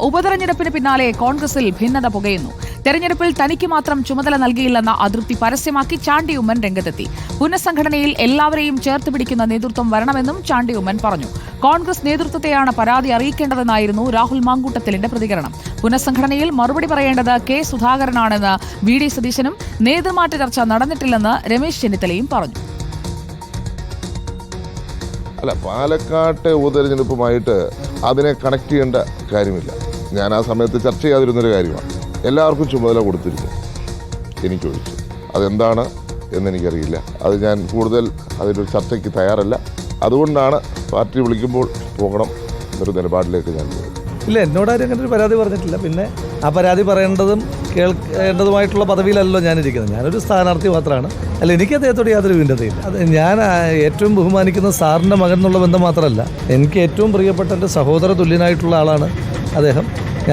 ഉപതെരഞ്ഞെടുപ്പിന് പിന്നാലെ കോൺഗ്രസിൽ ഭിന്നത പുകയുന്നു. തെരഞ്ഞെടുപ്പിൽ തനിക്ക് മാത്രം ചുമതല നൽകിയില്ലെന്ന അതൃപ്തി പരസ്യമാക്കി ചാണ്ടി ഉമ്മൻ രംഗത്തെത്തി. പുനഃസംഘടനയിൽ എല്ലാവരെയും ചേർത്ത് പിടിക്കുന്ന നേതൃത്വം വരണമെന്നും ചാണ്ടി ഉമ്മൻ പറഞ്ഞു. കോൺഗ്രസ് നേതൃത്വത്തെയാണ് പരാതി അറിയിക്കേണ്ടതെന്നായിരുന്നു രാഹുൽ മാങ്കൂട്ടത്തിലിന്റെ പ്രതികരണം. പുനഃസംഘടനയിൽ മറുപടി പറയേണ്ടത് കെ സുധാകരനാണെന്ന് വി.ഡി. സതീശനും നേതൃമാറ്റ ചർച്ച നടന്നിട്ടില്ലെന്ന് രമേശ് ചെന്നിത്തലയും പറഞ്ഞു. അല്ല, പാലക്കാട്ടെ ഉപതെരഞ്ഞെടുപ്പുമായിട്ട് അതിനെ കണക്ട് ചെയ്യേണ്ട കാര്യമില്ല. ഞാൻ ആ സമയത്ത് ചർച്ച ചെയ്യാതിരുന്നൊരു കാര്യമാണ്. എല്ലാവർക്കും ചുമതല കൊടുത്തിരുന്നു, എനിക്കൊഴിച്ചു. അതെന്താണ് എന്നെനിക്കറിയില്ല. അത് ഞാൻ കൂടുതൽ അതിലൊരു ചർച്ചയ്ക്ക് തയ്യാറല്ല. അതുകൊണ്ടാണ് പാർട്ടി വിളിക്കുമ്പോൾ പോകണം എന്നൊരു നിലപാടിലേക്ക് ഞാൻ പോകും. ഇല്ല, എന്നോടാരും അങ്ങനെ ഒരു പരാതി പറഞ്ഞിട്ടില്ല. പിന്നെ ആ പരാതി പറയേണ്ടതും കേൾക്കേണ്ടതുമായിട്ടുള്ള പദവിയിലല്ലോ ഞാനിരിക്കുന്നത്. ഞാനൊരു സ്ഥാനാർത്ഥി മാത്രമാണ്. അല്ല, എനിക്ക് അദ്ദേഹത്തോട് യാതൊരു ഭിന്നതയില്ല. അത് ഞാൻ ഏറ്റവും ബഹുമാനിക്കുന്ന സാറിൻ്റെ മകൻ എന്നുള്ള ബന്ധം മാത്രമല്ല, എനിക്ക് ഏറ്റവും പ്രിയപ്പെട്ട എൻ്റെ സഹോദര തുല്യനായിട്ടുള്ള ആളാണ് അദ്ദേഹം.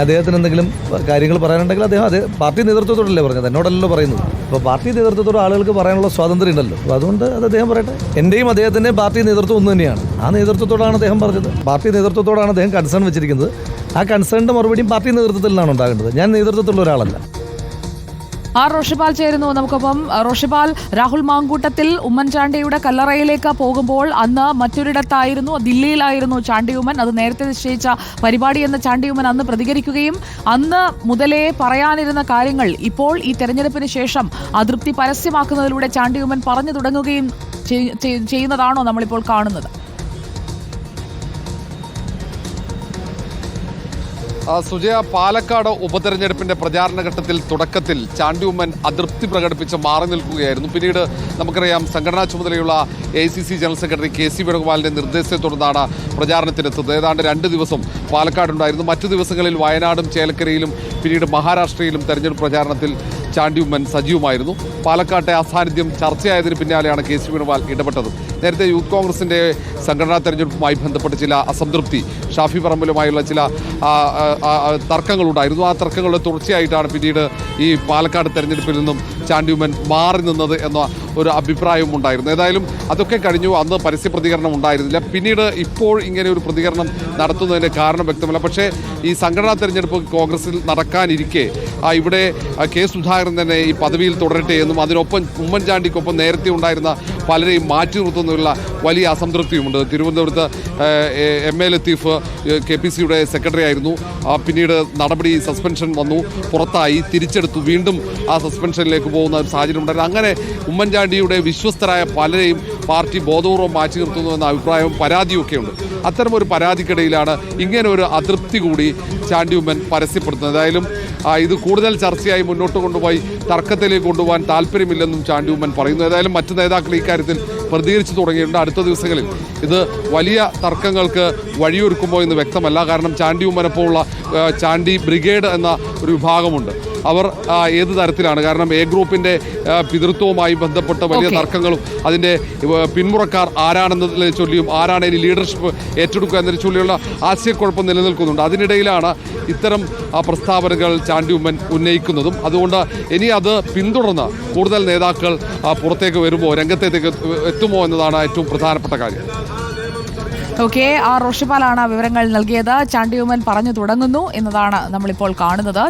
അദ്ദേഹത്തിന് എന്തെങ്കിലും കാര്യങ്ങൾ പറയാനുണ്ടെങ്കിൽ അദ്ദേഹം പാർട്ടി നേതൃത്വത്തോടല്ലേ പറഞ്ഞത്, എന്നോടല്ലോ പറയുന്നത്. അപ്പോൾ പാർട്ടി നേതൃത്വത്തോട് ആളുകൾക്ക് പറയാനുള്ള സ്വാതന്ത്ര്യം ഉണ്ടല്ലോ. അപ്പോൾ അതുകൊണ്ട് അത് അദ്ദേഹം പറയട്ടെ. എൻ്റെയും അദ്ദേഹത്തിൻ്റെയും പാർട്ടി നേതൃത്വം ഒന്ന് തന്നെയാണ്. ആ നേതൃത്വത്തോടാണ് അദ്ദേഹം പറഞ്ഞത്. പാർട്ടി നേതൃത്വത്തോടാണ് അദ്ദേഹം കൺസേൺ വെച്ചിരിക്കുന്നത്. ആ കൺസേണിൻ്റെ മറുപടിയും പാർട്ടി നേതൃത്വത്തിൽ നിന്നാണ് ഉണ്ടാകേണ്ടത്. ഞാൻ നേതൃത്വത്തിലുള്ള ഒരാളല്ല. ആർ റോഷിപാൽ ചേരുന്നു നമുക്കൊപ്പം. റോഷിപാൽ, രാഹുൽ മാങ്കൂട്ടത്തിൽ ഉമ്മൻചാണ്ടിയുടെ കല്ലറയിലേക്ക് പോകുമ്പോൾ അന്ന് മറ്റൊരിടത്തായിരുന്നു, ദില്ലിയിലായിരുന്നു ചാണ്ടി ഉമ്മൻ. അത് നേരത്തെ നിശ്ചയിച്ച പരിപാടിയെന്ന് ചാണ്ടി ഉമ്മൻ അന്ന് പ്രതികരിക്കുകയും അന്ന് മുതലേ പറയാനിരുന്ന കാര്യങ്ങൾ ഇപ്പോൾ ഈ തെരഞ്ഞെടുപ്പിന് ശേഷം അതൃപ്തി പരസ്യമാക്കുന്നതിലൂടെ ചാണ്ടി ഉമ്മൻ പറഞ്ഞു തുടങ്ങുകയും ചെയ്യുന്നതാണോ നമ്മളിപ്പോൾ കാണുന്നത്? സുജയ, പാലക്കാട് ഉപതെരഞ്ഞെടുപ്പിന്റെ പ്രചാരണ ഘട്ടത്തിൽ തുടക്കത്തിൽ ചാണ്ടി ഉമ്മൻ അതൃപ്തി പ്രകടിപ്പിച്ച് മാറി നിൽക്കുകയായിരുന്നു. പിന്നീട് നമുക്കറിയാം, സംഘടനാ ചുമതലയുള്ള AICC ജനറൽ സെക്രട്ടറി KC വേണുഗോപാലിന്റെ നിർദ്ദേശത്തെ തുടർന്നാണ് പ്രചാരണത്തിനെത്തുന്നത്. ഏതാണ്ട് 2 ദിവസം പാലക്കാടുണ്ടായിരുന്നു. മറ്റു ദിവസങ്ങളിൽ വയനാടും ചേലക്കരയിലും പിന്നീട് മഹാരാഷ്ട്രയിലും തെരഞ്ഞെടുപ്പ് പ്രചാരണത്തിൽ ചാണ്ടി ഉമ്മൻ സജീവമായിരുന്നു. പാലക്കാട്ടെ അസാന്നിധ്യം ചർച്ചയായതിന് പിന്നാലെയാണ് KC വേണുഗോപാൽ ഇടപെട്ടത്. നേരത്തെ യൂത്ത് കോൺഗ്രസിന്റെ സംഘടനാ തെരഞ്ഞെടുപ്പുമായി ബന്ധപ്പെട്ട് ചില അസംതൃപ്തി, ഷാഫി പറമ്പിലുമായുള്ള ചില തർക്കങ്ങളുണ്ടായിരുന്നു. ആ തർക്കങ്ങളുടെ തുടർച്ചയായിട്ടാണ് പിന്നീട് ഈ പാലക്കാട് തെരഞ്ഞെടുപ്പിൽ നിന്നും ചാണ്ടി ഉമ്മൻ മാറി നിന്നത് എന്ന ഒരു അഭിപ്രായവും ഉണ്ടായിരുന്നു. ഏതായാലും അതൊക്കെ കഴിഞ്ഞു. അന്ന് പരസ്യ പ്രതികരണം ഉണ്ടായിരുന്നില്ല. പിന്നീട് ഇപ്പോൾ ഇങ്ങനെ ഒരു പ്രതികരണം നടത്തുന്നതിൻ്റെ കാരണം വ്യക്തമല്ല. പക്ഷേ ഈ സംഘടനാ തെരഞ്ഞെടുപ്പ് കോൺഗ്രസിൽ നടക്കാനിരിക്കെ ഇവിടെ കെ സുധാകരൻ തന്നെ ഈ പദവിയിൽ തുടരട്ടെ എന്നും അതിനൊപ്പം ഉമ്മൻചാണ്ടിക്കൊപ്പം നേരത്തെ ഉണ്ടായിരുന്ന പലരെയും മാറ്റി നിർത്തുന്നതിനുള്ള വലിയ അസംതൃപ്തിയുമുണ്ട്. തിരുവനന്തപുരത്ത് MA ലത്തീഫ് KPCയുടെ സെക്രട്ടറി ആയിരുന്നു. പിന്നീട് നടപടി സസ്പെൻഷൻ വന്നു, പുറത്തായി, തിരിച്ചെടുത്തു, വീണ്ടും ആ സസ്പെൻഷനിലേക്ക് പോകുന്ന ഒരു സാഹചര്യം ഉണ്ടായിരുന്നു. അങ്ങനെ ഉമ്മൻചാണ്ടിയുടെ വിശ്വസ്തരായ പലരെയും പാർട്ടി ബോധപൂർവ്വം മാറ്റി നിർത്തുന്നു എന്ന അഭിപ്രായവും പരാതിയൊക്കെ ഉണ്ട്. അത്തരമൊരു പരാതിക്കിടയിലാണ് ഇങ്ങനെ ഒരു അതൃപ്തി കൂടി ചാണ്ടി ഉമ്മൻ പരസ്യപ്പെടുത്തുന്നത്. ഏതായാലും ഇത് കൂടുതൽ ചർച്ചയായി മുന്നോട്ട് കൊണ്ടുപോയി തർക്കത്തിലേക്ക് കൊണ്ടുപോകാൻ താല്പര്യമില്ലെന്നും ചാണ്ടി ഉമ്മൻ പറയുന്നു. ഏതായാലും മറ്റ് നേതാക്കൾ ഇക്കാര്യത്തിൽ പ്രതികരിച്ചു തുടങ്ങിയിട്ടുണ്ട്. അടുത്ത ദിവസങ്ങളിൽ ഇത് വലിയ തർക്കങ്ങൾക്ക് വഴിയൊരുക്കുമോ എന്ന് വ്യക്തമല്ല. കാരണം ചാണ്ടി ഉമ്മനെപ്പോലുള്ള ചാണ്ടി ബ്രിഗേഡ് എന്ന ഒരു വിഭാഗമുണ്ട്. അവർ ഏത് തരത്തിലാണ്, കാരണം A ഗ്രൂപ്പിൻ്റെ പിതൃത്വവുമായി ബന്ധപ്പെട്ട വലിയ തർക്കങ്ങളും അതിൻ്റെ പിന്മുറക്കാർ ആരാണെന്നതിനെ ചൊല്ലിയും ആരാണ് ഇനി ലീഡർഷിപ്പ് ഏറ്റെടുക്കുക എന്നതിനെ ചൊല്ലിയുള്ള ആശയക്കുഴപ്പം നിലനിൽക്കുന്നുണ്ട്. അതിനിടയിലാണ് ഇത്തരം പ്രസ്താവനകൾ ചാണ്ടി ഉമ്മൻ ഉന്നയിക്കുന്നതും. അതുകൊണ്ട് ഇനി അത് പിന്തുടർന്ന് കൂടുതൽ നേതാക്കൾ പുറത്തേക്ക് വരുമോ, രംഗത്തേക്ക് എത്തുമോ എന്നതാണ് ഏറ്റവും പ്രധാനപ്പെട്ട കാര്യം. ഓക്കെ, ആർ റോഷിപാലാണ് വിവരങ്ങൾ നൽകിയത്. ചാണ്ടി ഉമ്മൻ പറഞ്ഞു തുടങ്ങുന്നു എന്നതാണ് നമ്മളിപ്പോൾ കാണുന്നത്.